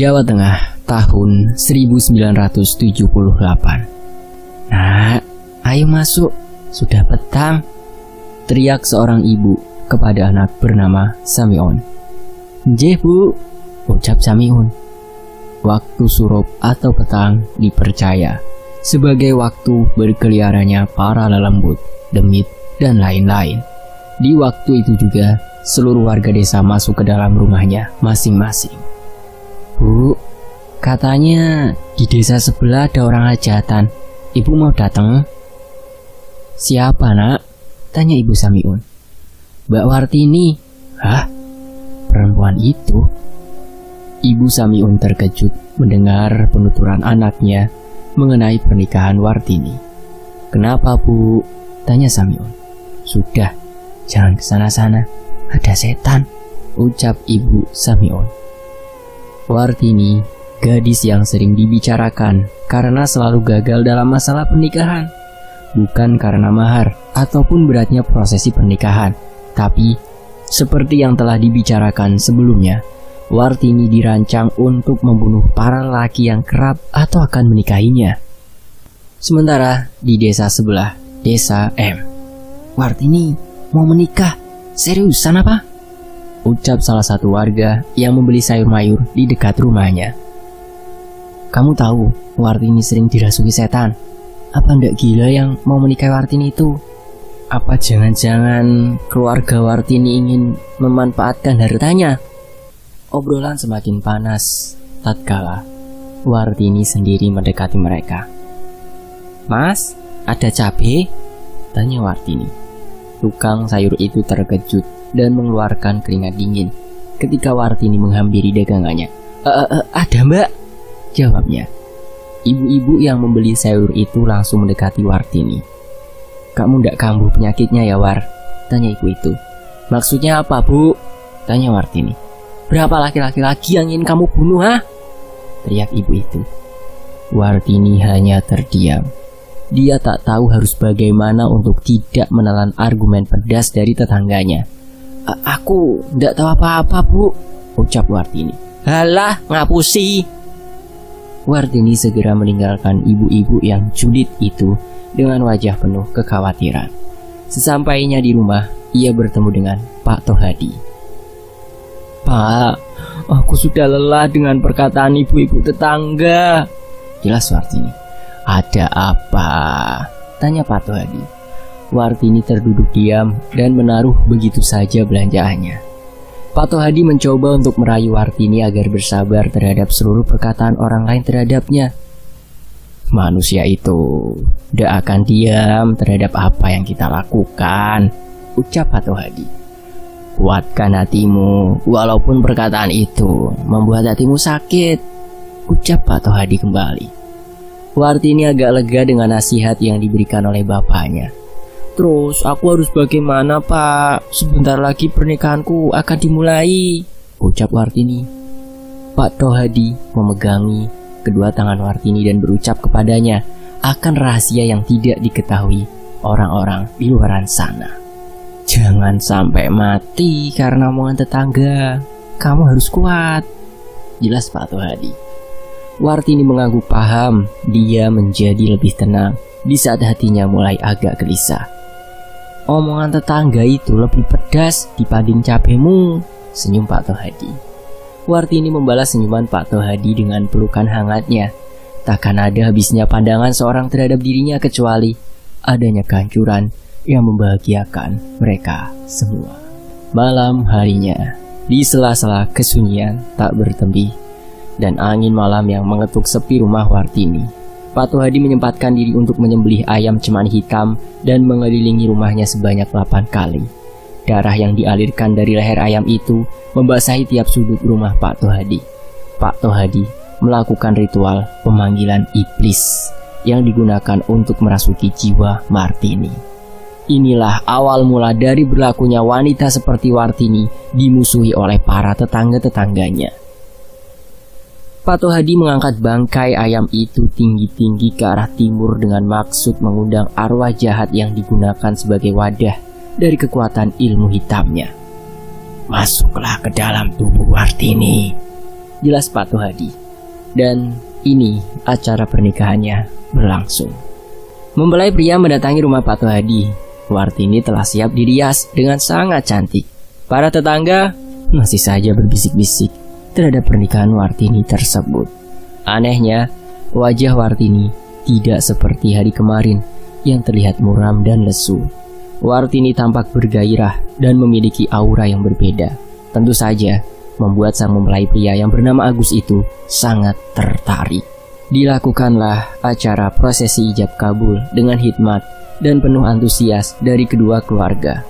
Jawa Tengah, tahun 1978. "Nak, ayo masuk, sudah petang," teriak seorang ibu kepada anak bernama Samion. "Nggih, Bu," ucap Samion. Waktu surup atau petang dipercaya sebagai waktu berkeliarannya para lelembut, demit, dan lain-lain. Di waktu itu juga seluruh warga desa masuk ke dalam rumahnya masing-masing. "Bu, katanya di desa sebelah ada orang hajatan. Ibu mau datang?" "Siapa, Nak?" tanya Ibu Samiun. "Mbak Wartini." "Hah? Perempuan itu?" Ibu Samiun terkejut mendengar penuturan anaknya mengenai pernikahan Wartini. "Kenapa, Bu?" tanya Samiun. "Sudah, jangan kesana-sana, ada setan," ucap Ibu Samiun. Wartini, gadis yang sering dibicarakan karena selalu gagal dalam masalah pernikahan. Bukan karena mahar ataupun beratnya prosesi pernikahan, tapi seperti yang telah dibicarakan sebelumnya, Wartini dirancang untuk membunuh para lelaki yang kerap atau akan menikahinya. Sementara di desa sebelah, desa M, "Wartini mau menikah? Seriusan apa?" ucap salah satu warga yang membeli sayur mayur di dekat rumahnya. "Kamu tahu Wartini sering dirasuki setan. Apa ndak gila yang mau menikahi Wartini itu? Apa jangan-jangan keluarga Wartini ingin memanfaatkan hartanya?" Obrolan semakin panas tatkala Wartini sendiri mendekati mereka. "Mas, ada cabai?" tanya Wartini. Tukang sayur itu terkejut dan mengeluarkan keringat dingin ketika Wartini menghampiri dagangannya. Ada, Mbak," jawabnya. Ibu-ibu yang membeli sayur itu langsung mendekati Wartini. "Kamu ndak kambuh penyakitnya ya, War?" tanya ibu itu. "Maksudnya apa, Bu?" tanya Wartini. "Berapa laki-laki lagi yang ingin kamu bunuh, ha?" teriak ibu itu. Wartini hanya terdiam. Dia tak tahu harus bagaimana untuk tidak menelan argumen pedas dari tetangganya. Aku ndak tahu apa-apa, Bu," ucap Wartini. "Halah, ngapusi." Wartini segera meninggalkan ibu-ibu yang julid itu dengan wajah penuh kekhawatiran. Sesampainya di rumah, ia bertemu dengan Pak Tohadi. "Pak, aku sudah lelah dengan perkataan ibu-ibu tetangga," jelas Wartini. "Ada apa?" tanya Pak Tohadi. Wartini terduduk diam dan menaruh begitu saja belanjaannya. Pak Tohadi mencoba untuk merayu Wartini agar bersabar terhadap seluruh perkataan orang lain terhadapnya. "Manusia itu tidak akan diam terhadap apa yang kita lakukan," ucap Pak Tohadi. "Kuatkan hatimu, walaupun perkataan itu membuat hatimu sakit," ucap Pak Tohadi kembali. Wartini agak lega dengan nasihat yang diberikan oleh bapaknya. "Terus aku harus bagaimana, Pak? Sebentar lagi pernikahanku akan dimulai," ucap Wartini. Pak Tohadi memegangi kedua tangan Wartini dan berucap kepadanya akan rahasia yang tidak diketahui orang-orang di luar sana. "Jangan sampai mati karena omongan tetangga. Kamu harus kuat," jelas Pak Tohadi. Wartini mengangguk paham. Dia menjadi lebih tenang di saat hatinya mulai agak gelisah. "Omongan tetangga itu lebih pedas dibanding cabemu," senyum Pak Tohadi. Wartini membalas senyuman Pak Tohadi dengan pelukan hangatnya. Takkan ada habisnya pandangan seorang terhadap dirinya kecuali adanya kehancuran yang membahagiakan mereka semua. Malam harinya, di sela-sela kesunyian tak bertembih dan angin malam yang mengetuk sepi rumah Wartini, Pak Tohadi menyempatkan diri untuk menyembelih ayam cemani hitam dan mengelilingi rumahnya sebanyak 8 kali. Darah yang dialirkan dari leher ayam itu membasahi tiap sudut rumah Pak Tohadi. Pak Tohadi melakukan ritual pemanggilan iblis yang digunakan untuk merasuki jiwa Wartini. Inilah awal mula dari berlakunya wanita seperti Wartini dimusuhi oleh para tetangga-tetangganya. Pak Tohadi mengangkat bangkai ayam itu tinggi-tinggi ke arah timur dengan maksud mengundang arwah jahat yang digunakan sebagai wadah dari kekuatan ilmu hitamnya. "Masuklah ke dalam tubuh Wartini," jelas Pak Tohadi. Dan ini acara pernikahannya berlangsung. Mempelai pria mendatangi rumah Pak Tohadi. Wartini telah siap dirias dengan sangat cantik. Para tetangga masih saja berbisik-bisik terhadap pernikahan Wartini tersebut. Anehnya, wajah Wartini tidak seperti hari kemarin yang terlihat muram dan lesu. Wartini tampak bergairah dan memiliki aura yang berbeda. Tentu saja membuat sang mempelai pria yang bernama Agus itu sangat tertarik. Dilakukanlah acara prosesi ijab kabul dengan hikmat dan penuh antusias dari kedua keluarga.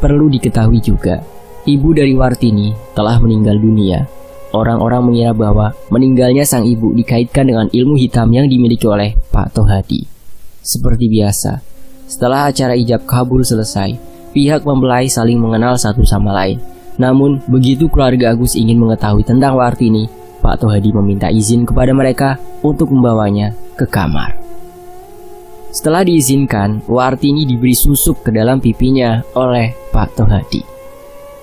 Perlu diketahui juga, ibu dari Wartini telah meninggal dunia. Orang-orang mengira bahwa meninggalnya sang ibu dikaitkan dengan ilmu hitam yang dimiliki oleh Pak Tohadi. Seperti biasa, setelah acara ijab kabul selesai, pihak mempelai saling mengenal satu sama lain. Namun, begitu keluarga Agus ingin mengetahui tentang Wartini, Pak Tohadi meminta izin kepada mereka untuk membawanya ke kamar. Setelah diizinkan, Wartini diberi susuk ke dalam pipinya oleh Pak Tohadi.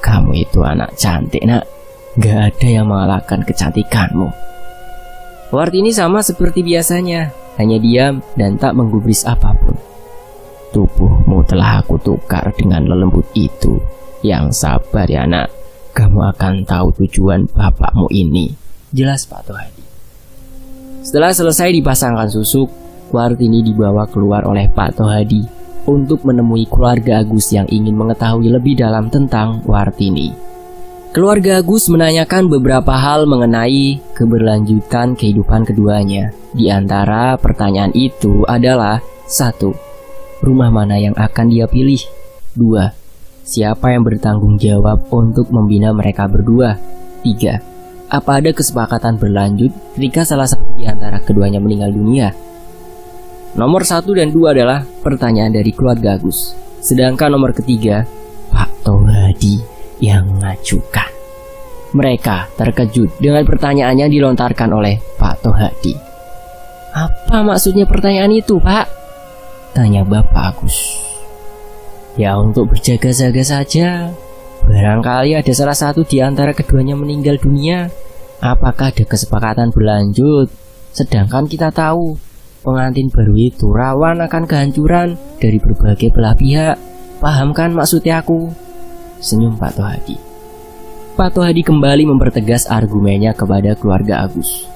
"Kamu itu anak cantik, nak. Gak ada yang mengalahkan kecantikanmu." Wartini sama seperti biasanya, hanya diam dan tak menggubris apapun. "Tubuhmu telah aku tukar dengan lelembut itu. Yang sabar ya, nak. Kamu akan tahu tujuan bapakmu ini," jelas Pak Tohadi. Setelah selesai dipasangkan susuk, Wartini dibawa keluar oleh Pak Tohadi untuk menemui keluarga Agus yang ingin mengetahui lebih dalam tentang Wartini. Keluarga Agus menanyakan beberapa hal mengenai keberlanjutan kehidupan keduanya. Di antara pertanyaan itu adalah: 1. Rumah mana yang akan dia pilih? 2. Siapa yang bertanggung jawab untuk membina mereka berdua? 3. Apa ada kesepakatan berlanjut ketika salah satu di antara keduanya meninggal dunia? Nomor 1 dan 2 adalah pertanyaan dari keluarga Agus. Sedangkan nomor ketiga, Pak Tohadi yang mengajukan. Mereka terkejut dengan pertanyaan yang dilontarkan oleh Pak Tohadi. "Apa maksudnya pertanyaan itu, Pak?" tanya Bapak Agus. "Ya, untuk berjaga-jaga saja. Barangkali ada salah satu di antara keduanya meninggal dunia. Apakah ada kesepakatan berlanjut? Sedangkan kita tahu pengantin baru itu rawan akan kehancuran dari berbagai belah pihak. Paham kan maksudnya aku?" senyum Pak Tohadi. Pak Tohadi kembali mempertegas argumennya kepada keluarga Agus.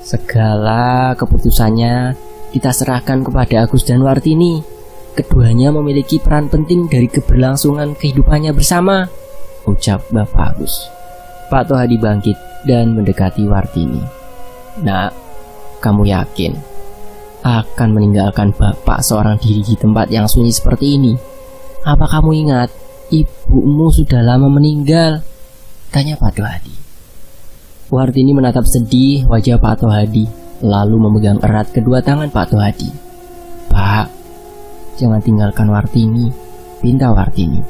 "Segala keputusannya kita serahkan kepada Agus dan Wartini. Keduanya memiliki peran penting dari keberlangsungan kehidupannya bersama," ucap Bapak Agus. Pak Tohadi bangkit dan mendekati Wartini. "Nak, kamu yakin akan meninggalkan bapak seorang diri di tempat yang sunyi seperti ini? Apa kamu ingat ibumu sudah lama meninggal?" tanya Pak Tohadi. Wartini menatap sedih wajah Pak Tohadi, lalu memegang erat kedua tangan Pak Tohadi. "Pak, jangan tinggalkan Wartini," pinta Wartini.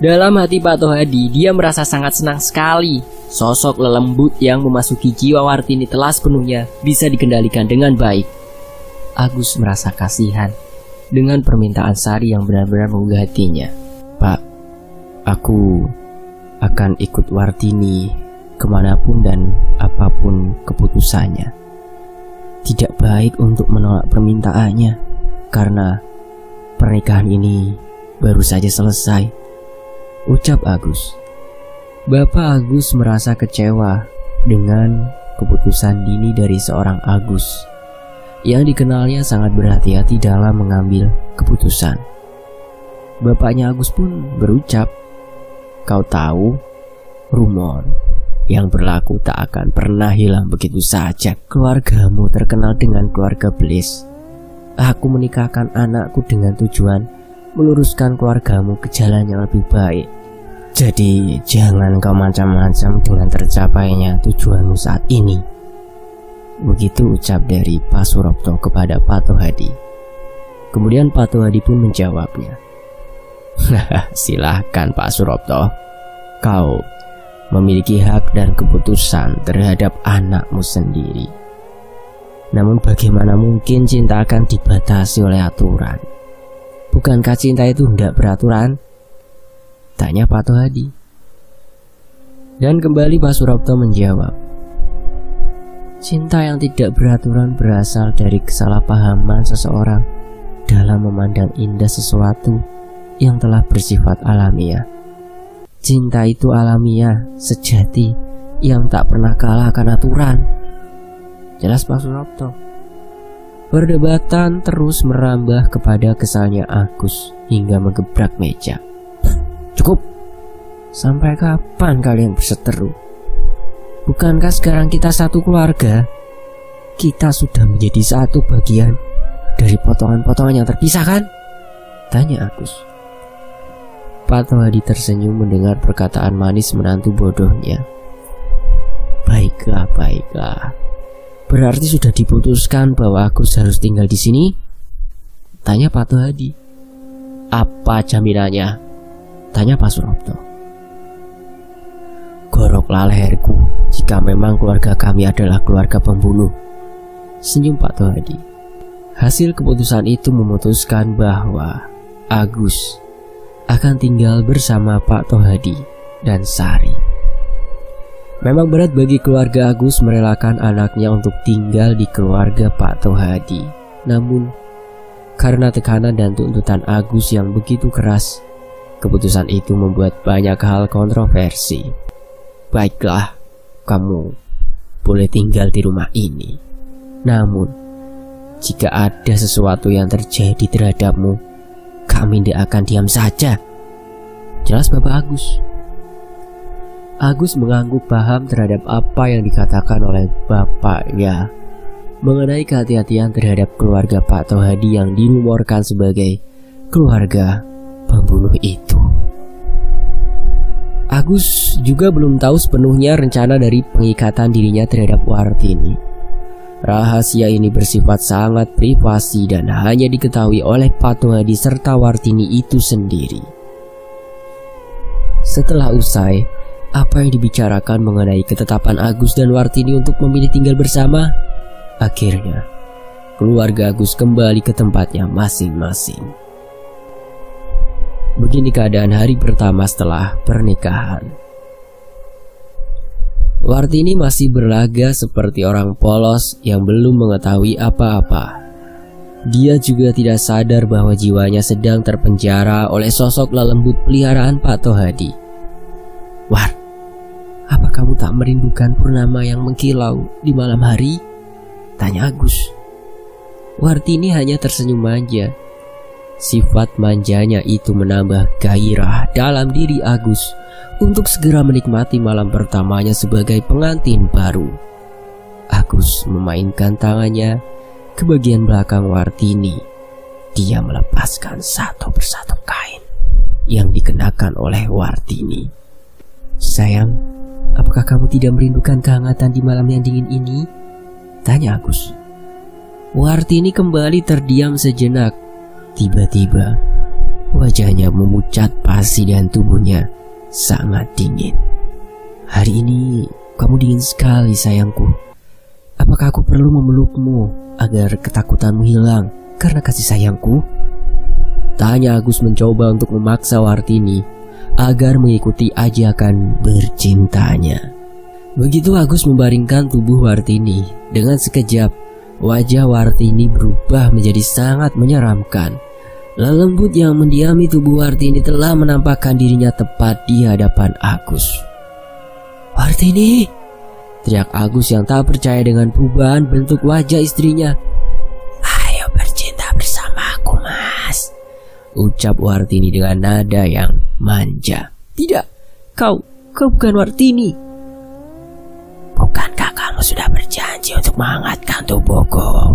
Dalam hati Pak Tohadi, dia merasa sangat senang sekali. Sosok lelembut yang memasuki jiwa Wartini telah sepenuhnya bisa dikendalikan dengan baik. Agus merasa kasihan dengan permintaan Sari yang benar-benar menggugah hatinya. "Pak, aku akan ikut Wartini kemanapun dan apapun keputusannya. Tidak baik untuk menolak permintaannya, karena pernikahan ini baru saja selesai," ucap Agus. Bapak Agus merasa kecewa dengan keputusan dini dari seorang Agus yang dikenalnya sangat berhati-hati dalam mengambil keputusan. Bapaknya Agus pun berucap, "Kau tahu, rumor yang berlaku tak akan pernah hilang begitu saja. Keluargamu terkenal dengan keluarga Bliss. Aku menikahkan anakku dengan tujuan meluruskan keluargamu ke jalan yang lebih baik. Jadi jangan kau macam-macam dengan tercapainya tujuanmu saat ini." Begitu ucap dari Pak Surapto kepada Pak Tohadi. Kemudian Pak Tohadi pun menjawabnya, "Silahkan Pak Surapto, kau memiliki hak dan keputusan terhadap anakmu sendiri. Namun bagaimana mungkin cinta akan dibatasi oleh aturan? Bukankah cinta itu hendak beraturan?" tanya Pak Tohadi. Dan kembali Pak Surapto menjawab, Cinta yang tidak beraturan berasal dari kesalahpahaman seseorang dalam memandang indah sesuatu yang telah bersifat alamiah. Cinta itu alamiah, sejati, yang tak pernah kalah akan aturan. Jelas Pak Surapto. Perdebatan terus merambah kepada kesalnya Agus hingga menggebrak meja. Cukup. Sampai kapan kalian berseteru? Bukankah sekarang kita satu keluarga? Kita sudah menjadi satu bagian dari potongan-potongan yang terpisah, kan? Tanya Agus. Pak Tohadi tersenyum mendengar perkataan manis menantu bodohnya. Baiklah, baiklah. Berarti sudah diputuskan bahwa Agus harus tinggal di sini? Tanya Pak Tohadi. Apa jaminannya? Tanya Pak Surapto. Goroklah leherku jika memang keluarga kami adalah keluarga pembunuh. Senyum Pak Tohadi. Hasil keputusan itu memutuskan bahwa Agus akan tinggal bersama Pak Tohadi dan Sari. Memang berat bagi keluarga Agus merelakan anaknya untuk tinggal di keluarga Pak Tohadi. Namun, karena tekanan dan tuntutan Agus yang begitu keras, keputusan itu membuat banyak hal kontroversi. Baiklah, kamu boleh tinggal di rumah ini. Namun, jika ada sesuatu yang terjadi terhadapmu, kami tidak akan diam saja. Jelas Bapak Agus. Agus mengangguk paham terhadap apa yang dikatakan oleh bapaknya mengenai kehati-hatian terhadap keluarga Pak Tohadi yang dirumorkan sebagai keluarga pembunuh itu. Agus juga belum tahu sepenuhnya rencana dari pengikatan dirinya terhadap Wartini. Rahasia ini bersifat sangat privasi dan hanya diketahui oleh Pak Tohadi serta Wartini itu sendiri. Setelah usai, apa yang dibicarakan mengenai ketetapan Agus dan Wartini untuk memilih tinggal bersama, akhirnya keluarga Agus kembali ke tempatnya masing-masing. Begini keadaan hari pertama setelah pernikahan. Wartini masih berlaga seperti orang polos yang belum mengetahui apa-apa. Dia juga tidak sadar bahwa jiwanya sedang terpenjara oleh sosok lelembut peliharaan Pak Tohadi. War, apa kamu tak merindukan purnama yang mengkilau di malam hari? Tanya Agus. Wartini hanya tersenyum manja. Sifat manjanya itu menambah gairah dalam diri Agus untuk segera menikmati malam pertamanya sebagai pengantin baru. Agus memainkan tangannya ke bagian belakang Wartini. Dia melepaskan satu persatu kain yang dikenakan oleh Wartini. Sayang, apakah kamu tidak merindukan kehangatan di malam yang dingin ini? Tanya Agus. Wartini kembali terdiam sejenak. Tiba-tiba wajahnya memucat pasi dan tubuhnya sangat dingin. Hari ini kamu dingin sekali sayangku. Apakah aku perlu memelukmu agar ketakutanmu hilang karena kasih sayangku? Tanya Agus mencoba untuk memaksa Wartini agar mengikuti ajakan bercintanya. Begitu Agus membaringkan tubuh Wartini, dengan sekejap wajah Wartini berubah menjadi sangat menyeramkan. Lelembut yang mendiami tubuh Wartini telah menampakkan dirinya tepat di hadapan Agus. Wartini! Teriak Agus yang tak percaya dengan perubahan bentuk wajah istrinya. Ayo bercinta bersamaku, Mas. Ucap Wartini dengan nada yang manja. Tidak, kau bukan Wartini. Bukankah kamu sudah berjanji untuk menghangatkan tubuhku?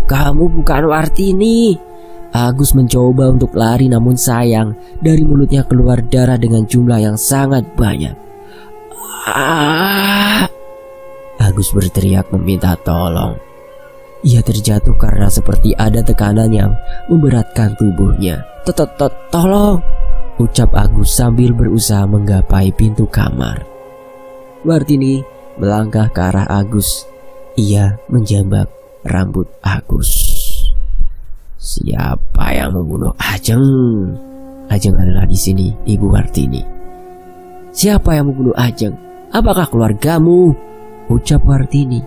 Kamu bukan Wartini. Agus mencoba untuk lari, namun sayang, dari mulutnya keluar darah dengan jumlah yang sangat banyak. Agus berteriak meminta tolong. Ia terjatuh karena seperti ada tekanan yang memberatkan tubuhnya. Tolong, ucap Agus sambil berusaha menggapai pintu kamar. Wartini melangkah ke arah Agus. Ia menjambak rambut Agus. Siapa yang membunuh Ajeng? Ajeng adalah di sini, Ibu Wartini. Siapa yang membunuh Ajeng? Apakah keluargamu? Ucap Wartini.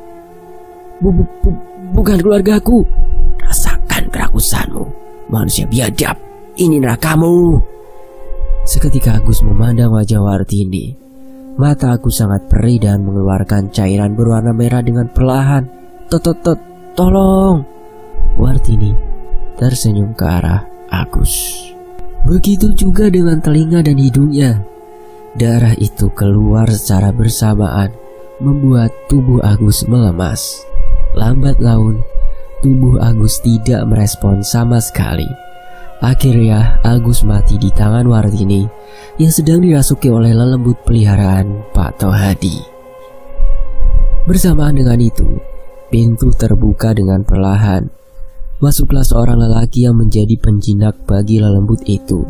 Bukan keluargaku. Rasakan kerakusanmu, manusia biadab. Ini nerakamu. Seketika Agus memandang wajah Wartini. Mata Agus sangat perih dan mengeluarkan cairan berwarna merah dengan perlahan. Tolong. Wartini tersenyum ke arah Agus. Begitu juga dengan telinga dan hidungnya. Darah itu keluar secara bersamaan, membuat tubuh Agus melemas. Lambat laun, tubuh Agus tidak merespon sama sekali. Akhirnya Agus mati di tangan Wartini yang sedang dirasuki oleh lelembut peliharaan Pak Tohadi. Bersamaan dengan itu, pintu terbuka dengan perlahan. Masuklah seorang lelaki yang menjadi penjinak bagi lelembut itu.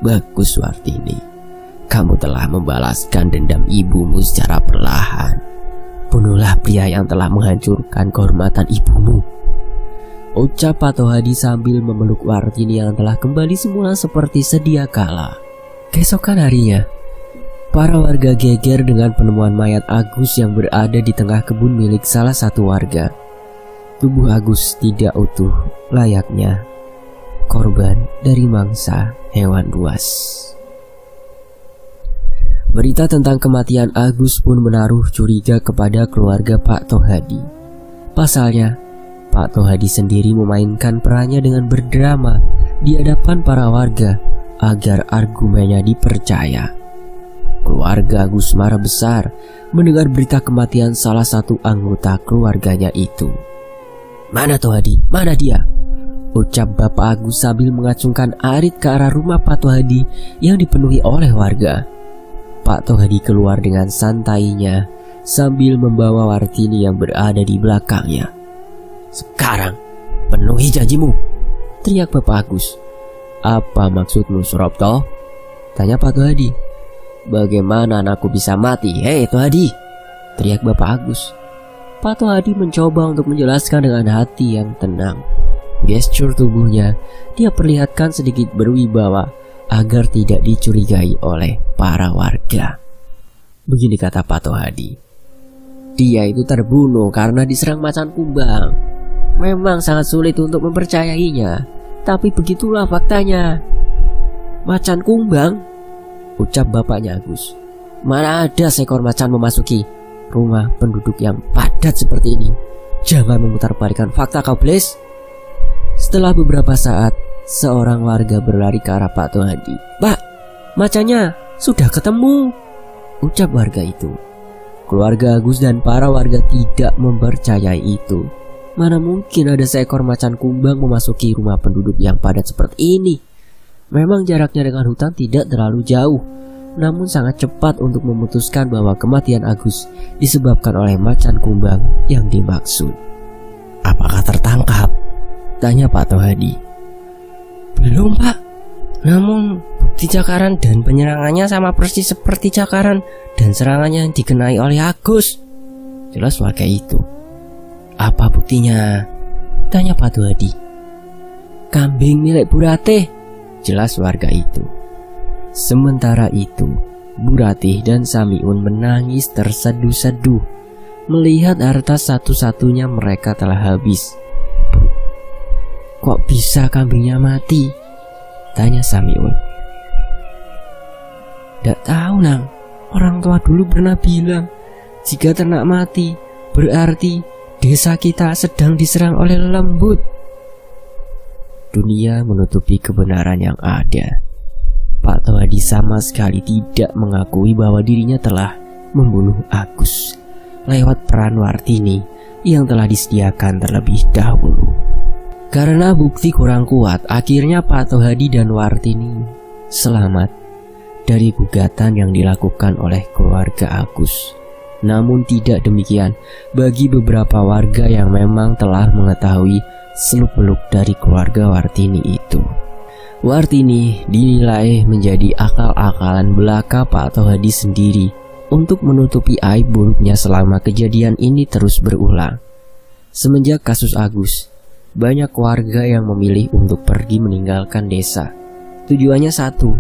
Bagus Wartini, kamu telah membalaskan dendam ibumu secara perlahan. Bunuhlah pria yang telah menghancurkan kehormatan ibumu, ucap Pak Tohadi sambil memeluk Wartini yang telah kembali semula seperti sedia kala. Keesokan harinya, para warga geger dengan penemuan mayat Agus yang berada di tengah kebun milik salah satu warga. Tubuh Agus tidak utuh, layaknya korban dari mangsa hewan buas. Berita tentang kematian Agus pun menaruh curiga kepada keluarga Pak Tohadi. Pasalnya, Pak Tohadi sendiri memainkan perannya dengan berdrama di hadapan para warga agar argumennya dipercaya. Keluarga Agus marah besar mendengar berita kematian salah satu anggota keluarganya itu. "Mana Tohadi? Mana dia?" ucap Bapak Agus sambil mengacungkan arit ke arah rumah Pak Tohadi yang dipenuhi oleh warga. Pak Tohadi keluar dengan santainya sambil membawa Wartini yang berada di belakangnya. "Sekarang penuhi janjimu," teriak Bapak Agus. "Apa maksudmu, Surapto?" tanya Pak Tohadi. "Bagaimana anakku bisa mati? Hei Tohadi!" teriak Bapak Agus. Pak Tohadi mencoba untuk menjelaskan dengan hati yang tenang. Gestur tubuhnya dia perlihatkan sedikit berwibawa agar tidak dicurigai oleh para warga. Begini kata Pak Tohadi, "Dia itu terbunuh karena diserang macan kumbang. Memang sangat sulit untuk mempercayainya, tapi begitulah faktanya." "Macan kumbang?" ucap bapaknya Agus. "Mana ada seekor macan memasuki rumah penduduk yang padat seperti ini. Jangan memutarbalikkan fakta kau, Bles." Setelah beberapa saat, seorang warga berlari ke arah Pak Tohadi. "Pak, macannya sudah ketemu," ucap warga itu. Keluarga Agus dan para warga tidak mempercayai itu. Mana mungkin ada seekor macan kumbang memasuki rumah penduduk yang padat seperti ini. Memang jaraknya dengan hutan tidak terlalu jauh, namun sangat cepat untuk memutuskan bahwa kematian Agus disebabkan oleh macan kumbang yang dimaksud. "Apakah tertangkap?" tanya Pak Tohadi. "Belum, Pak. Namun bukti cakaran dan penyerangannya sama persis seperti cakaran dan serangannya yang dikenai oleh Agus," jelas warga itu. "Apa buktinya?" tanya Pak Tohadi. "Kambing milik Bu Ratih," jelas warga itu. Sementara itu, Bu Ratih dan Samiun menangis terseduh-seduh melihat harta satu-satunya mereka telah habis. "Kok bisa kambingnya mati?" tanya Samiun. "Tidak tahu, Nang. Orang tua dulu pernah bilang, jika ternak mati, berarti desa kita sedang diserang oleh lembut." Dunia menutupi kebenaran yang ada. Pak Tohadi sama sekali tidak mengakui bahwa dirinya telah membunuh Agus lewat peran Wartini yang telah disediakan terlebih dahulu. Karena bukti kurang kuat, akhirnya Pak Tohadi dan Wartini selamat dari gugatan yang dilakukan oleh keluarga Agus. Namun tidak demikian bagi beberapa warga yang memang telah mengetahui seluk-beluk dari keluarga Wartini itu. Wartini dinilai menjadi akal-akalan belaka Pak Tohadi sendiri untuk menutupi aib buruknya selama kejadian ini terus berulang. Semenjak kasus Agus, banyak warga yang memilih untuk pergi meninggalkan desa. Tujuannya satu,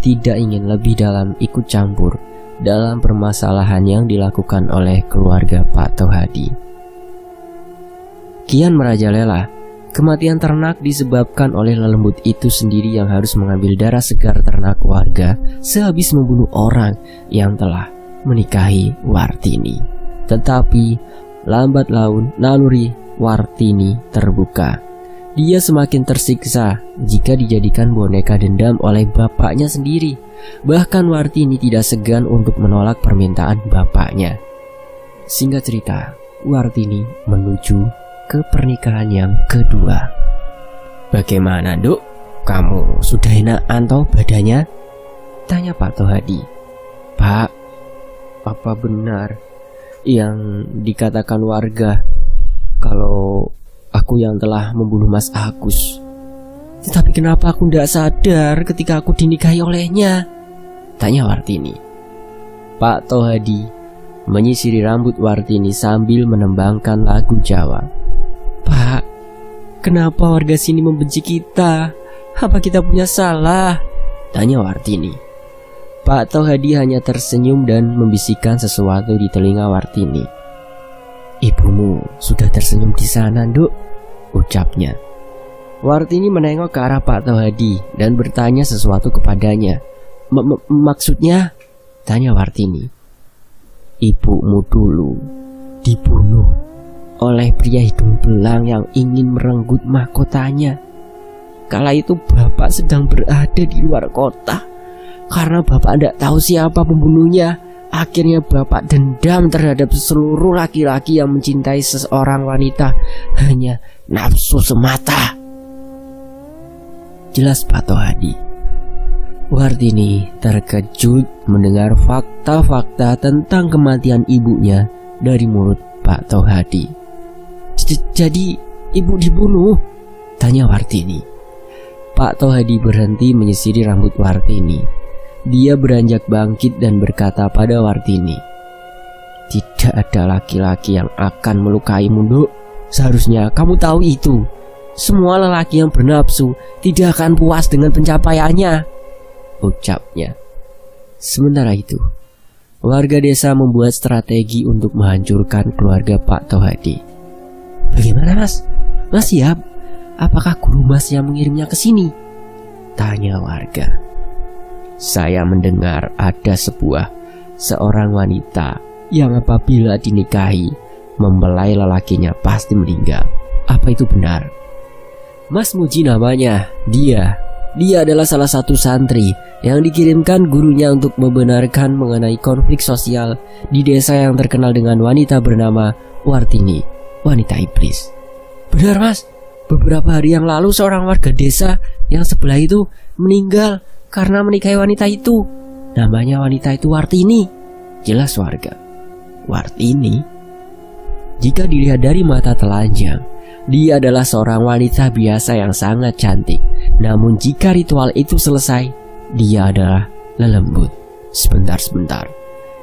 tidak ingin lebih dalam ikut campur dalam permasalahan yang dilakukan oleh keluarga Pak Tohadi. Kian merajalela, kematian ternak disebabkan oleh lelembut itu sendiri yang harus mengambil darah segar ternak warga sehabis membunuh orang yang telah menikahi Wartini. Tetapi lambat laun naluri Wartini terbuka. Dia semakin tersiksa jika dijadikan boneka dendam oleh bapaknya sendiri. Bahkan Wartini tidak segan untuk menolak permintaan bapaknya. Singkat cerita, Wartini menuju ke pernikahan yang kedua. "Bagaimana, Duk? Kamu sudah enakan toh badannya?" tanya Pak Tohadi. "Pak, apa benar yang dikatakan warga kalau aku yang telah membunuh Mas Agus? Tetapi kenapa aku tidak sadar ketika aku dinikahi olehnya?" tanya Wartini. Pak Tohadi menyisiri rambut Wartini sambil menembangkan lagu Jawa. "Pak, kenapa warga sini membenci kita? Apa kita punya salah?" tanya Wartini. Pak Tohadi hanya tersenyum dan membisikkan sesuatu di telinga Wartini. "Ibumu sudah tersenyum di sana, Duk," ucapnya. Wartini menengok ke arah Pak Tohadi dan bertanya sesuatu kepadanya. Maksudnya?" tanya Wartini. "Ibumu dulu dibunuh oleh pria hidung belang yang ingin merenggut mahkotanya. Kala itu bapak sedang berada di luar kota. Karena bapak tidak tahu siapa pembunuhnya, akhirnya bapak dendam terhadap seluruh laki-laki yang mencintai seseorang wanita hanya nafsu semata," jelas Pak Tohadi. Wartini terkejut mendengar fakta-fakta tentang kematian ibunya dari mulut Pak Tohadi. "Jadi ibu dibunuh?" tanya Wartini. Pak Tohadi berhenti menyisiri rambut Wartini. Dia beranjak bangkit dan berkata pada Wartini, "Tidak ada laki-laki yang akan melukaimu, Duk. Seharusnya kamu tahu itu. Semua lelaki yang bernafsu tidak akan puas dengan pencapaiannya," ucapnya. Sementara itu, warga desa membuat strategi untuk menghancurkan keluarga Pak Tohadi. "Bagaimana, Mas? Mas siap? Apakah guru Mas yang mengirimnya ke sini?" tanya warga. "Saya mendengar ada seorang wanita yang apabila dinikahi mempelai lelakinya pasti meninggal. Apa itu benar?" "Mas Muji namanya. Dia adalah salah satu santri yang dikirimkan gurunya untuk membenarkan mengenai konflik sosial di desa yang terkenal dengan wanita bernama Wartini, wanita iblis." "Benar, Mas. Beberapa hari yang lalu seorang warga desa yang sebelah itu meninggal karena menikahi wanita itu. Namanya wanita itu Wartini," jelas warga. "Wartini? Jika dilihat dari mata telanjang, dia adalah seorang wanita biasa yang sangat cantik. Namun jika ritual itu selesai, dia adalah lelembut." Sebentar.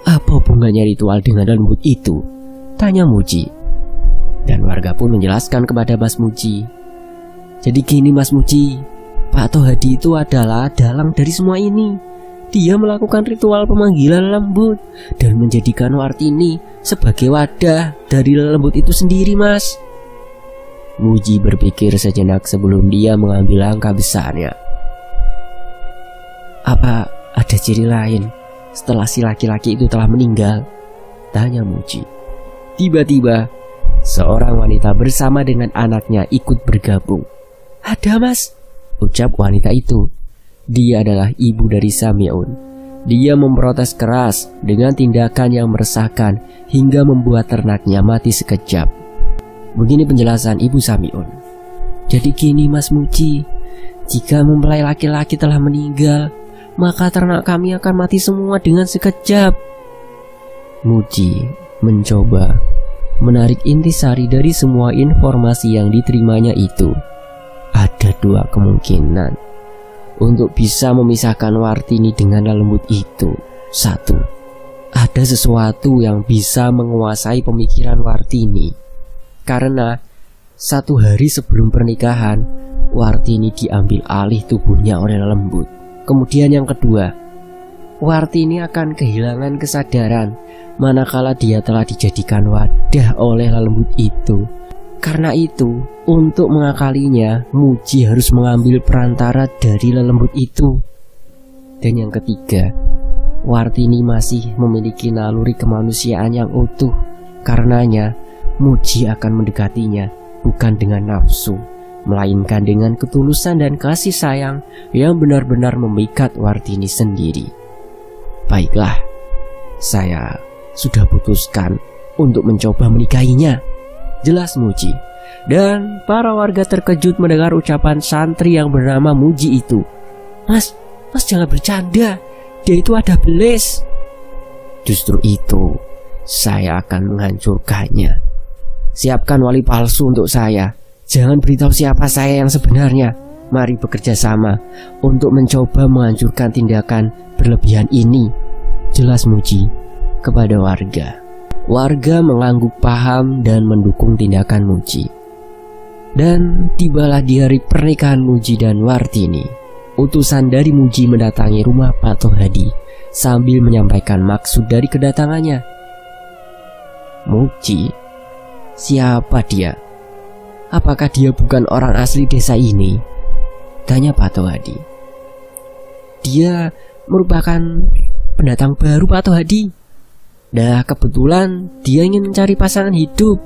"Apa hubungannya ritual dengan lelembut itu?" tanya Muji. Dan warga pun menjelaskan kepada Mas Muji. "Jadi gini, Mas Muji, Pak Tohadi itu adalah dalang dari semua ini. Dia melakukan ritual pemanggilan lembut dan menjadikan Wartini sebagai wadah dari lembut itu sendiri, Mas." Muji berpikir sejenak sebelum dia mengambil langkah besarnya. "Apa ada ciri lain setelah si laki-laki itu telah meninggal?" tanya Muji. Tiba-tiba seorang wanita bersama dengan anaknya ikut bergabung. "Ada, Mas," ucap wanita itu. Dia adalah ibu dari Samiun. Dia memprotes keras dengan tindakan yang meresahkan hingga membuat ternaknya mati sekejap. Begini penjelasan Ibu Samiun. "Jadi gini, Mas Muji, jika mempelai laki-laki telah meninggal, maka ternak kami akan mati semua dengan sekejap." Muji mencoba menarik intisari dari semua informasi yang diterimanya itu. Ada dua kemungkinan untuk bisa memisahkan Wartini dengan lelembut itu. Satu, ada sesuatu yang bisa menguasai pemikiran Wartini. Karena 1 hari sebelum pernikahan, Wartini diambil alih tubuhnya oleh lelembut. Kemudian yang kedua, Wartini akan kehilangan kesadaran manakala dia telah dijadikan wadah oleh lelembut itu. Karena itu, untuk mengakalinya, Muji harus mengambil perantara dari lelembut itu. Dan yang ketiga, Wartini masih memiliki naluri kemanusiaan yang utuh. Karenanya, Muji akan mendekatinya bukan dengan nafsu, melainkan dengan ketulusan dan kasih sayang yang benar-benar memikat Wartini sendiri. Baiklah, saya sudah putuskan untuk mencoba menikahinya, jelas Muji. Dan para warga terkejut mendengar ucapan santri yang bernama Muji itu. Mas jangan bercanda, dia itu ada belis. Justru itu, saya akan menghancurkannya. Siapkan wali palsu untuk saya. Jangan beritahu siapa saya yang sebenarnya. Mari bekerja sama untuk mencoba menghancurkan tindakan berlebihan ini, jelas Muji kepada warga. Warga mengangguk paham dan mendukung tindakan Muji. Dan tibalah di hari pernikahan Muji dan Wartini. Utusan dari Muji mendatangi rumah Pak Tohadi sambil menyampaikan maksud dari kedatangannya. Muji? Siapa dia? Apakah dia bukan orang asli desa ini? Tanya Pak Tohadi. Dia merupakan pendatang baru Pak Tohadi. Nah, kebetulan dia ingin mencari pasangan hidup.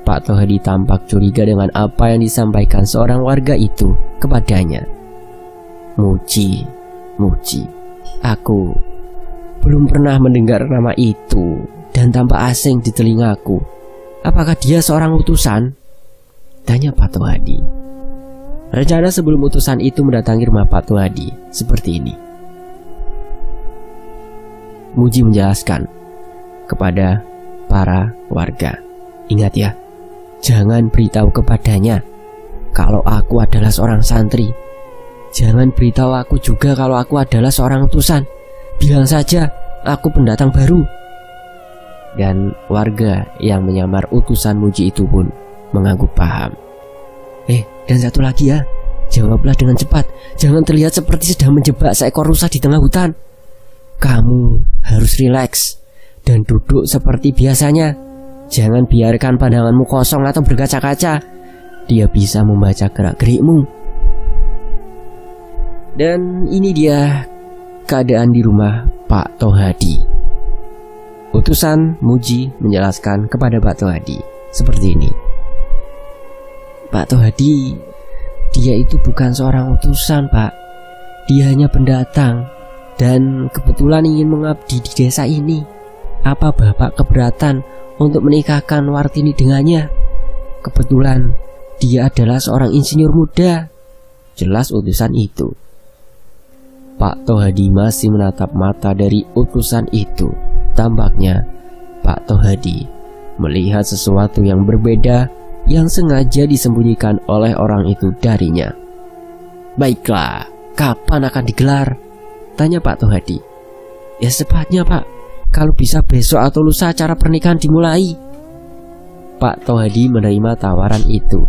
Pak Tohadi tampak curiga dengan apa yang disampaikan seorang warga itu kepadanya. Muji, aku belum pernah mendengar nama itu dan tampak asing di telingaku. Apakah dia seorang utusan? Tanya Pak Tohadi. Rencana sebelum utusan itu mendatangi rumah Pak Tohadi seperti ini. Muji menjelaskan kepada para warga. Ingat ya, jangan beritahu kepadanya kalau aku adalah seorang santri. Jangan beritahu aku juga kalau aku adalah seorang utusan. Bilang saja aku pendatang baru. Dan warga yang menyamar utusan Muji itu pun mengangguk paham. Dan satu lagi ya, jawablah dengan cepat. Jangan terlihat seperti sedang menjebak seekor rusa di tengah hutan. Kamu harus rileks dan duduk seperti biasanya. Jangan biarkan pandanganmu kosong atau berkaca-kaca. Dia bisa membaca gerak-gerikmu. Dan ini dia keadaan di rumah Pak Tohadi. Utusan Muji menjelaskan kepada Pak Tohadi seperti ini. Pak Tohadi, dia itu bukan seorang utusan, Pak. Dia hanya pendatang dan kebetulan ingin mengabdi di desa ini. Apa Bapak keberatan untuk menikahkan Wartini dengannya? Kebetulan dia adalah seorang insinyur muda, jelas utusan itu. Pak Tohadi masih menatap mata dari utusan itu. Tampaknya Pak Tohadi melihat sesuatu yang berbeda yang sengaja disembunyikan oleh orang itu darinya. Baiklah, kapan akan digelar? Tanya Pak Tohadi. Ya secepatnya Pak, kalau bisa besok atau lusa acara pernikahan dimulai. Pak Tohadi menerima tawaran itu.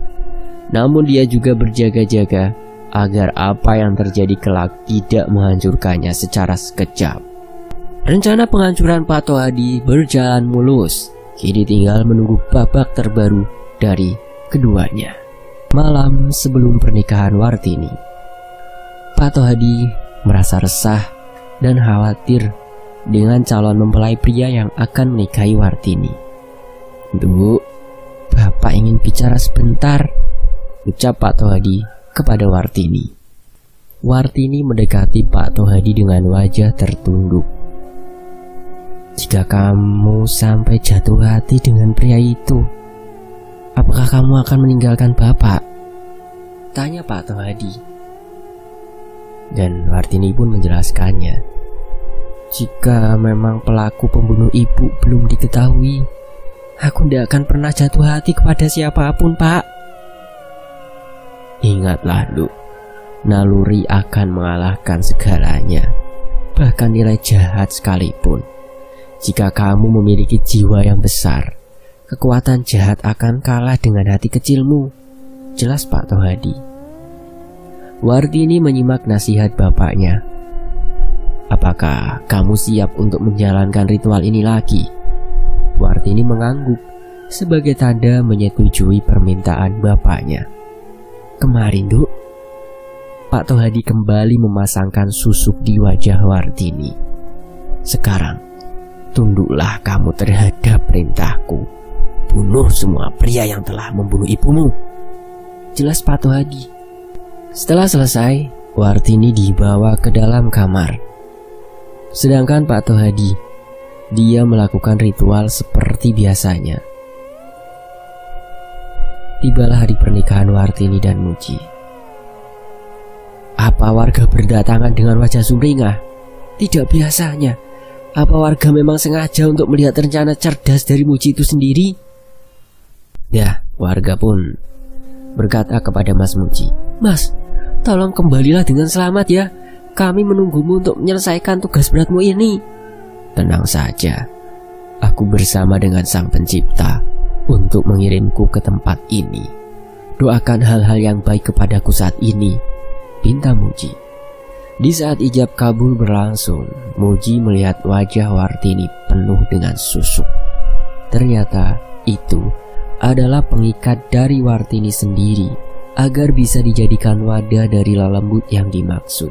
Namun dia juga berjaga-jaga agar apa yang terjadi kelak tidak menghancurkannya secara sekejap. Rencana penghancuran Pak Tohadi berjalan mulus. Kini tinggal menunggu babak terbaru dari keduanya. Malam sebelum pernikahan Wartini, Pak Tohadi merasa resah dan khawatir dengan calon mempelai pria yang akan menikahi Wartini. "Duk, Bapak ingin bicara sebentar," ucap Pak Tohadi kepada Wartini. Wartini mendekati Pak Tohadi dengan wajah tertunduk. "Jika kamu sampai jatuh hati dengan pria itu, apakah kamu akan meninggalkan Bapak?" tanya Pak Tohadi. Dan Wartini pun menjelaskannya. "Jika memang pelaku pembunuh ibu belum diketahui, aku tidak akan pernah jatuh hati kepada siapapun, Pak." Ingatlah, Duk, naluri akan mengalahkan segalanya, bahkan nilai jahat sekalipun. Jika kamu memiliki jiwa yang besar, kekuatan jahat akan kalah dengan hati kecilmu, jelas Pak Tohadi. Wartini menyimak nasihat bapaknya. apakah kamu siap untuk menjalankan ritual ini lagi? Wartini mengangguk sebagai tanda menyetujui permintaan bapaknya. Kemarin, Duk. Pak Tohadi kembali memasangkan susuk di wajah Wartini. Sekarang, tunduklah kamu terhadap perintahku. Bunuh semua pria yang telah membunuh ibumu. Jelas Pak Tohadi. Setelah selesai, Wartini dibawa ke dalam kamar. Sedangkan Pak Tohadi, dia melakukan ritual seperti biasanya. Tibalah hari pernikahan Wartini dan Muji. Apa warga berdatangan dengan wajah sumringah? Tidak biasanya. Apa warga memang sengaja untuk melihat rencana cerdas dari Muji itu sendiri? Ya, warga pun berkata kepada Mas Muji, "Mas, tolong kembalilah dengan selamat ya. Kami menunggumu untuk menyelesaikan tugas beratmu ini." Tenang saja, aku bersama dengan Sang Pencipta untuk mengirimku ke tempat ini. Doakan hal-hal yang baik kepadaku saat ini, pinta Muji. Di saat ijab kabul berlangsung, Muji melihat wajah Wartini penuh dengan susuk. Ternyata itu adalah pengikat dari Wartini sendiri agar bisa dijadikan wadah dari lelembut yang dimaksud.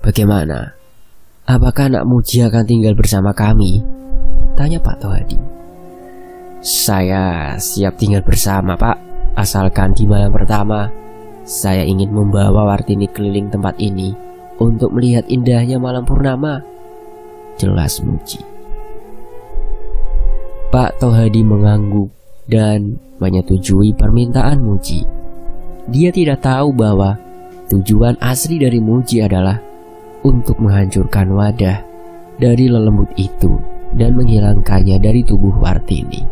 "Bagaimana? Apakah anak Muji akan tinggal bersama kami?" tanya Pak Tohadi. "Saya siap tinggal bersama, Pak. Asalkan di malam pertama saya ingin membawa Wartini keliling tempat ini untuk melihat indahnya malam purnama," jelas Muji. Pak Tohadi mengangguk dan menyetujui permintaan Muji. Dia tidak tahu bahwa tujuan asli dari Muji adalah untuk menghancurkan wadah dari lelembut itu dan menghilangkannya dari tubuh Wartini.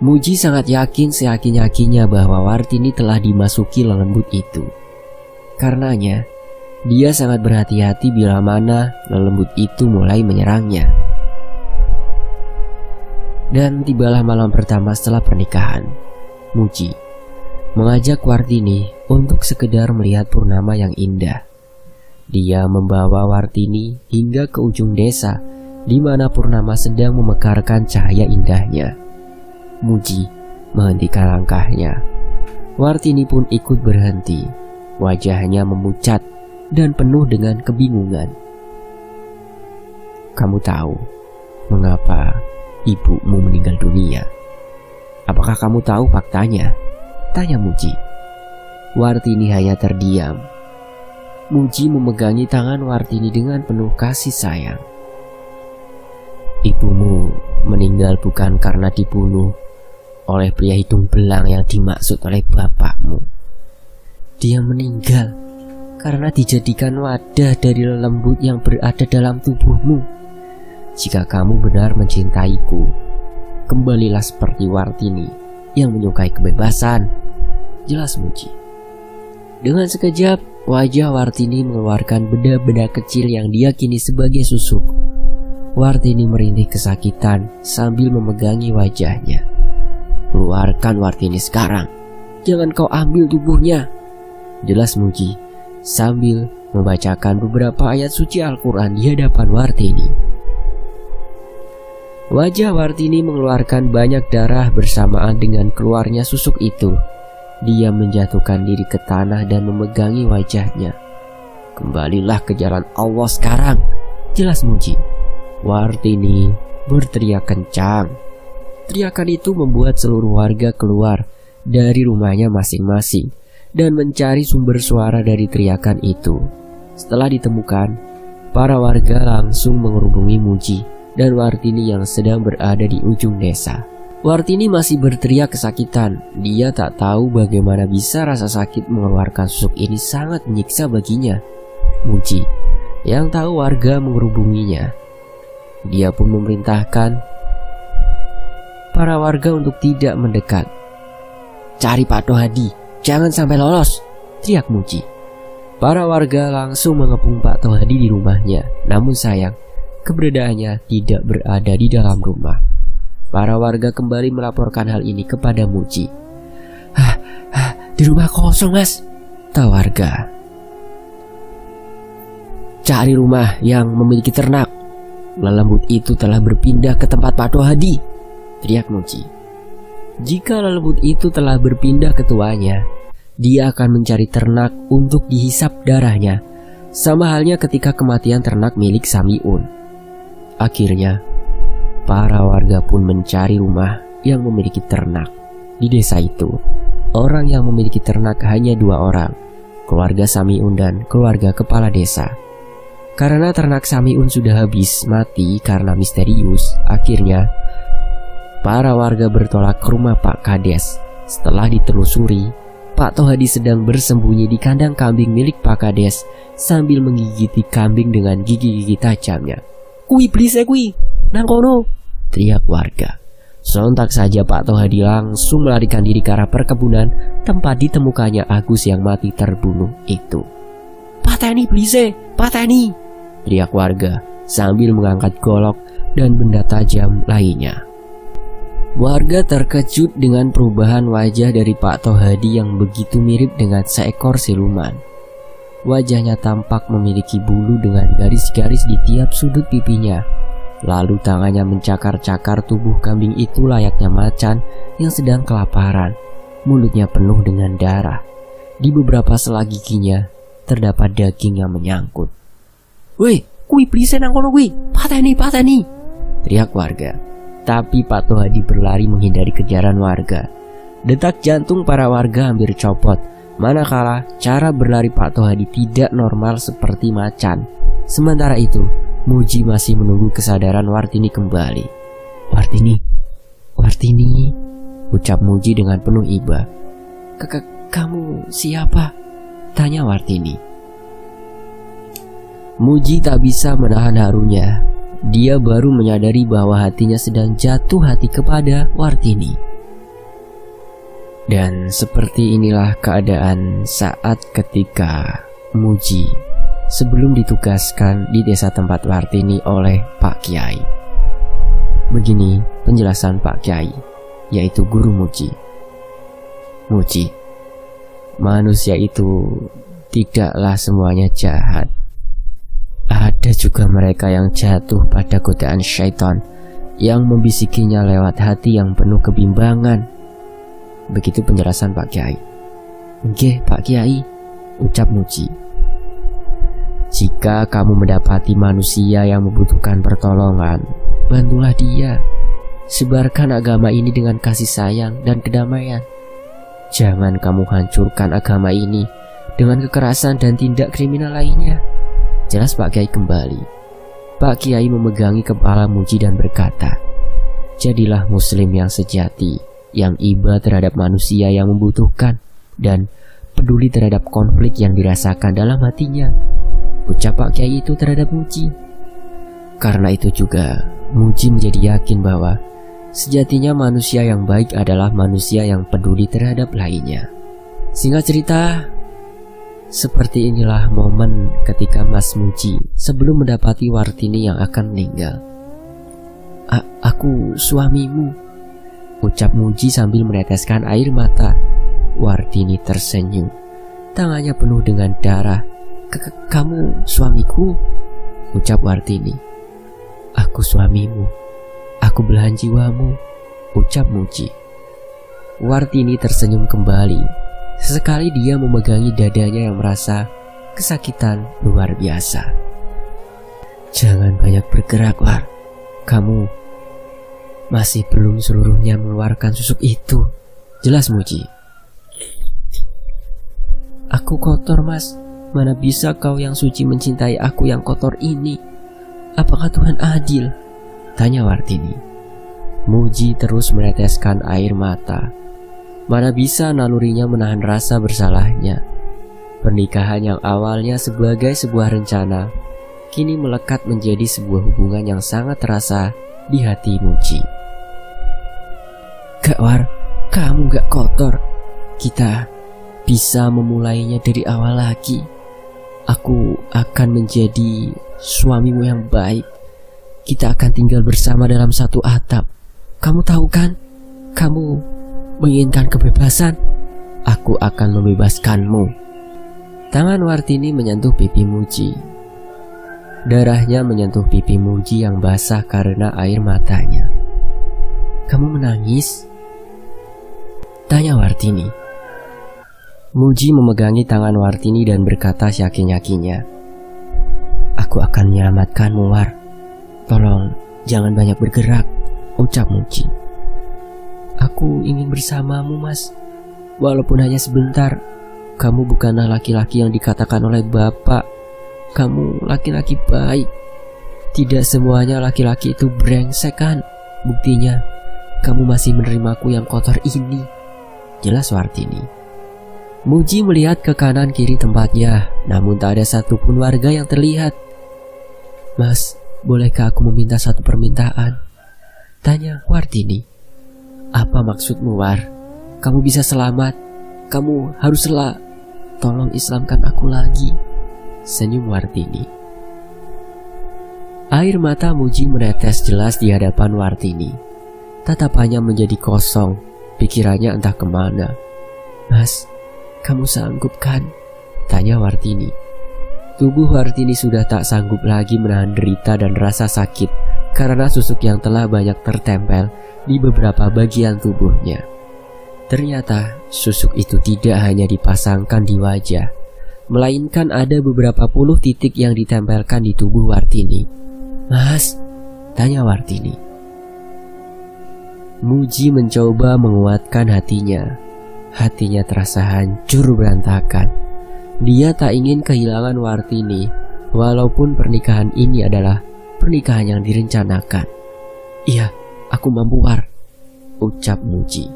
Muji sangat yakin seyakin-yakinnya bahwa Wartini telah dimasuki lelembut itu. Karenanya, dia sangat berhati-hati bila mana lelembut itu mulai menyerangnya. Dan tibalah malam pertama setelah pernikahan. Muji mengajak Wartini untuk sekedar melihat purnama yang indah. Dia membawa Wartini hingga ke ujung desa di mana purnama sedang memekarkan cahaya indahnya. Muji menghentikan langkahnya. Wartini pun ikut berhenti. Wajahnya memucat dan penuh dengan kebingungan. "Kamu tahu mengapa ibumu meninggal dunia? Apakah kamu tahu faktanya?" tanya Muji. Wartini hanya terdiam. Muji memegangi tangan Wartini dengan penuh kasih sayang. "Ibumu meninggal bukan karena dibunuh oleh pria hidung belang yang dimaksud oleh bapakmu. Dia meninggal karena dijadikan wadah dari lelembut yang berada dalam tubuhmu. Jika kamu benar mencintaiku, kembalilah seperti Wartini yang menyukai kebebasan," jelas Muji. Dengan sekejap, wajah Wartini mengeluarkan benda-benda kecil yang diyakini sebagai susuk. Wartini merintih kesakitan sambil memegangi wajahnya. "Keluarkan Wartini sekarang. Jangan kau ambil tubuhnya," jelas Muji sambil membacakan beberapa ayat suci Al-Quran di hadapan Wartini. Wajah Wartini mengeluarkan banyak darah bersamaan dengan keluarnya susuk itu. Dia menjatuhkan diri ke tanah dan memegangi wajahnya. "Kembalilah ke jalan Allah sekarang," jelas Muji. Wartini berteriak kencang. Teriakan itu membuat seluruh warga keluar dari rumahnya masing-masing dan mencari sumber suara dari teriakan itu. Setelah ditemukan, para warga langsung mengerubungi Muji dan Wartini yang sedang berada di ujung desa. Wartini masih berteriak kesakitan. Dia tak tahu bagaimana bisa rasa sakit mengeluarkan susuk ini sangat menyiksa baginya. Muji yang tahu warga mengerubunginya. Dia pun memerintahkan para warga untuk tidak mendekat. "Cari Pak Tohadi, jangan sampai lolos," teriak Muji. Para warga langsung mengepung Pak Tohadi di rumahnya. Namun sayang, keberadaannya tidak berada di dalam rumah. Para warga kembali melaporkan hal ini kepada Muji. Di rumah kosong, Mas," kata warga. cari rumah yang memiliki ternak. Lelembut itu telah berpindah ke tempat Pak Tohadi, teriak Muji. Jika lelembut itu telah berpindah ke tuanya, dia akan mencari ternak untuk dihisap darahnya, sama halnya ketika kematian ternak milik Samiun. Akhirnya, para warga pun mencari rumah yang memiliki ternak. Di desa itu, orang yang memiliki ternak hanya 2 orang, keluarga Samiun dan keluarga kepala desa. Karena ternak Samiun sudah habis mati karena misterius, akhirnya para warga bertolak ke rumah Pak Kades. Setelah ditelusuri, Pak Tohadi sedang bersembunyi di kandang kambing milik Pak Kades sambil menggigiti kambing dengan gigi-gigi tajamnya. "Kui blise kui, nang kono!" teriak warga. Sontak saja Pak Tohadi langsung melarikan diri ke arah perkebunan tempat ditemukannya Agus yang mati terbunuh itu. "Pateni blise, pateni!" teriak warga sambil mengangkat golok dan benda tajam lainnya. Warga terkejut dengan perubahan wajah dari Pak Tohadi yang begitu mirip dengan seekor siluman. Wajahnya tampak memiliki bulu dengan garis-garis di tiap sudut pipinya. Lalu tangannya mencakar-cakar tubuh kambing itu layaknya macan yang sedang kelaparan. Mulutnya penuh dengan darah. Di beberapa sela giginya terdapat daging yang menyangkut. "Woi, kui blise nang kono kui, pateni, pateni!" teriak warga. Tapi Pak Tohadi berlari menghindari kejaran warga. Detak jantung para warga hampir copot, manakala cara berlari Pak Tohadi tidak normal seperti macan. Sementara itu, Muji masih menunggu kesadaran Wartini kembali. "Wartini, Wartini," ucap Muji dengan penuh iba. Kamu siapa?" tanya Wartini. Muji tak bisa menahan harunya. Dia baru menyadari bahwa hatinya sedang jatuh hati kepada Wartini. Dan seperti inilah keadaan saat ketika Muji sebelum ditugaskan di desa tempat Wartini oleh Pak Kiai. Begini penjelasan Pak Kiai, yaitu guru Muji. "Muji, manusia itu tidaklah semuanya jahat. Ada juga mereka yang jatuh pada godaan syaitan yang membisikinya lewat hati yang penuh kebimbangan." Begitu penjelasan Pak Kiai. "Nggih, Pak Kiai," ucap Muji. "Jika kamu mendapati manusia yang membutuhkan pertolongan, bantulah dia. Sebarkan agama ini dengan kasih sayang dan kedamaian. Jangan kamu hancurkan agama ini dengan kekerasan dan tindak kriminal lainnya." Jelas Pak Kiai kembali. Pak Kiai memegangi kepala Muji dan berkata, "Jadilah muslim yang sejati, yang iba terhadap manusia yang membutuhkan, dan peduli terhadap konflik yang dirasakan dalam hatinya," ucap Pak Kiai itu terhadap Muji. Karena itu juga Muji menjadi yakin bahwa sejatinya manusia yang baik adalah manusia yang peduli terhadap lainnya. Singkat cerita, seperti inilah momen ketika Mas Muji sebelum mendapati Wartini yang akan meninggal. Aku suamimu," ucap Muji sambil meneteskan air mata. Wartini tersenyum. Tangannya penuh dengan darah. Kamu suamiku?" ucap Wartini. "Aku suamimu. Aku belahan jiwamu," ucap Muji. Wartini tersenyum kembali. Sesekali dia memegangi dadanya yang merasa kesakitan luar biasa. "Jangan banyak bergerak, War. Kamu masih belum seluruhnya mengeluarkan susuk itu," jelas Muji. "Aku kotor, Mas. Mana bisa kau yang suci mencintai aku yang kotor ini? Apakah Tuhan adil?" tanya Wartini. Muji terus meneteskan air mata. Mana bisa nalurinya menahan rasa bersalahnya. Pernikahan yang awalnya sebagai sebuah rencana, kini melekat menjadi sebuah hubungan yang sangat terasa di hati Muji. "Gak, War, kamu gak kotor. Kita bisa memulainya dari awal lagi. Aku akan menjadi suamimu yang baik. Kita akan tinggal bersama dalam satu atap. Kamu tahu kan? Kamu menginginkan kebebasan. Aku akan membebaskanmu." Tangan Wartini menyentuh pipi Muji. Darahnya menyentuh pipi Muji yang basah karena air matanya. "Kamu menangis?" tanya Wartini. Muji memegangi tangan Wartini dan berkata yakin-yakinnya, "Aku akan menyelamatkanmu, War. Tolong jangan banyak bergerak," ucap Muji. "Aku ingin bersamamu, Mas. Walaupun hanya sebentar. Kamu bukanlah laki-laki yang dikatakan oleh Bapak. Kamu laki-laki baik. Tidak semuanya laki-laki itu brengsek kan? Buktinya, kamu masih menerimaku yang kotor ini," jelas Wartini. Muji melihat ke kanan kiri tempatnya, namun tak ada satupun warga yang terlihat. "Mas, bolehkah aku meminta satu permintaan?" tanya Wartini. "Apa maksudmu, War? Kamu bisa selamat. Kamu haruslah tolong Islamkan aku lagi," senyum Wartini. Air mata Muji menetes jelas di hadapan Wartini. Tatapannya menjadi kosong, pikirannya entah kemana. "Mas, kamu sanggup kan?" tanya Wartini. Tubuh Wartini sudah tak sanggup lagi menahan derita dan rasa sakit karena susuk yang telah banyak tertempel di beberapa bagian tubuhnya. Ternyata susuk itu tidak hanya dipasangkan di wajah, melainkan ada beberapa puluh titik yang ditempelkan di tubuh Wartini. "Mas?" tanya Wartini. Muji mencoba menguatkan hatinya. Hatinya terasa hancur berantakan. Dia tak ingin kehilangan Wartini, walaupun pernikahan ini adalah pernikahan yang direncanakan. "Iya, aku mampu, War," ucap Muji.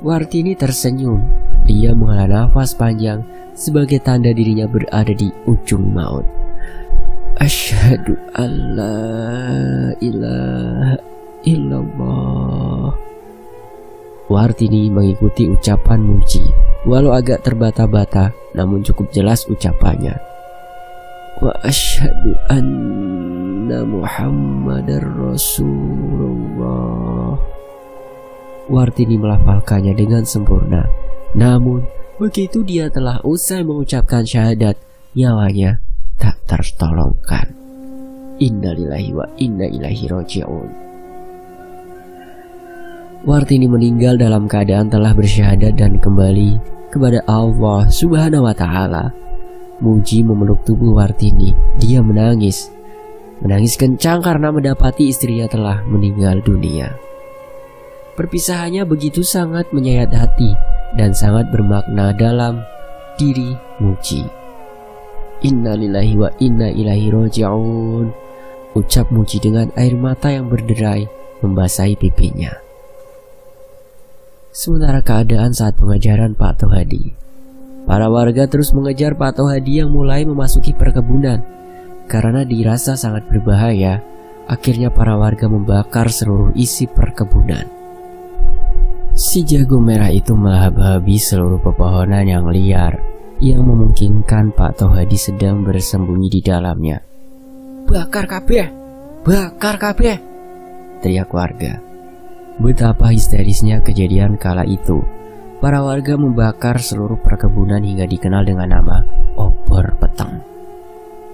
Wartini tersenyum. Dia menghela nafas panjang sebagai tanda dirinya berada di ujung maut. "Asyhadu alla ilaha illallah." Wartini mengikuti ucapan Muji, walau agak terbata-bata, namun cukup jelas ucapannya. "Wa asyhadu anna Muhammadar Rasulullah." Wartini melafalkannya dengan sempurna. Namun, begitu dia telah usai mengucapkan syahadat, nyawanya tak tertolongkan. Innalillahi wa inna ilaihi raji'un. Wartini meninggal dalam keadaan telah bersyahadat dan kembali kepada Allah Subhanahu wa Ta'ala. Muji memeluk tubuh Wartini. Dia menangis. Menangis kencang karena mendapati istrinya telah meninggal dunia. Perpisahannya begitu sangat menyayat hati dan sangat bermakna dalam diri Muji. Innalillahi wa inna ilaihi raji'un, ucap Muji dengan air mata yang berderai membasahi pipinya. Sementara keadaan saat pengejaran Pak Tohadi, para warga terus mengejar Pak Tohadi yang mulai memasuki perkebunan. Karena dirasa sangat berbahaya, akhirnya para warga membakar seluruh isi perkebunan. Si jago merah itu melahap-habis seluruh pepohonan yang liar yang memungkinkan Pak Tohadi sedang bersembunyi di dalamnya. "Bakar kabeh! Bakar kabeh!" teriak warga. Betapa histerisnya kejadian kala itu. Para warga membakar seluruh perkebunan hingga dikenal dengan nama obor peteng,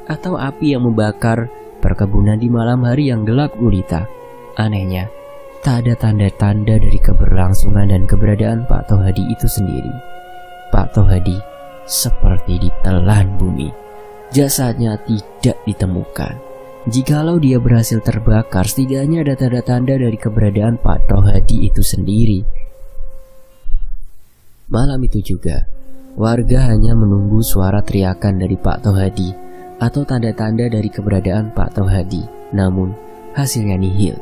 atau api yang membakar perkebunan di malam hari yang gelap gulita. Anehnya, tak ada tanda-tanda dari keberlangsungan dan keberadaan Pak Tohadi itu sendiri. Pak Tohadi seperti ditelan bumi. Jasadnya tidak ditemukan. Jikalau dia berhasil terbakar, setidaknya ada tanda-tanda dari keberadaan Pak Tohadi itu sendiri. Malam itu juga, warga hanya menunggu suara teriakan dari Pak Tohadi atau tanda-tanda dari keberadaan Pak Tohadi. Namun, hasilnya nihil.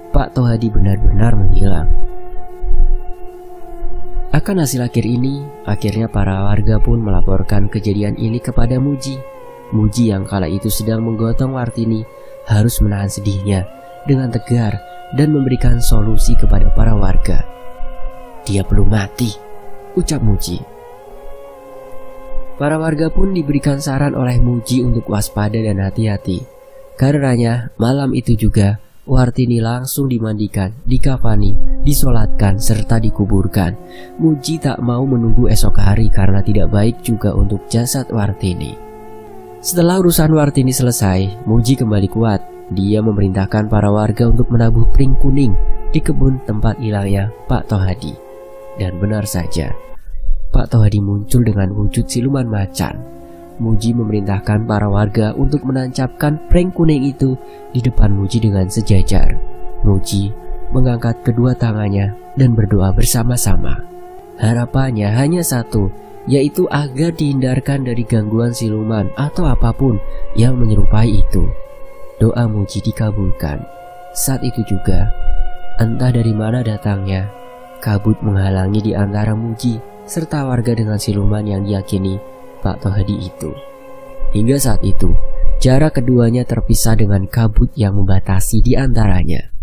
Pak Tohadi benar-benar menghilang. Akan hasil akhir ini, akhirnya para warga pun melaporkan kejadian ini kepada Muji. Muji yang kala itu sedang menggotong Wartini harus menahan sedihnya dengan tegar dan memberikan solusi kepada para warga. "Dia belum mati," ucap Muji. Para warga pun diberikan saran oleh Muji untuk waspada dan hati-hati. Karenanya, malam itu juga Wartini langsung dimandikan, dikafani, disolatkan, serta dikuburkan. Muji tak mau menunggu esok hari karena tidak baik juga untuk jasad Wartini. Setelah urusan Wartini selesai, Muji kembali kuat. Dia memerintahkan para warga untuk menabuh pring kuning di kebun tempat hilangnya Pak Tohadi. Dan benar saja, Pak Tohadi muncul dengan wujud siluman macan. Muji memerintahkan para warga untuk menancapkan pring kuning itu di depan Muji dengan sejajar. Muji mengangkat kedua tangannya dan berdoa bersama-sama. Harapannya hanya satu, yaitu agar dihindarkan dari gangguan siluman atau apapun yang menyerupai itu. Doa Muji dikabulkan. Saat itu juga, entah dari mana datangnya, kabut menghalangi di antara Muji serta warga dengan siluman yang diyakini Pak Tohadi itu. Hingga saat itu, jarak keduanya terpisah dengan kabut yang membatasi di antaranya.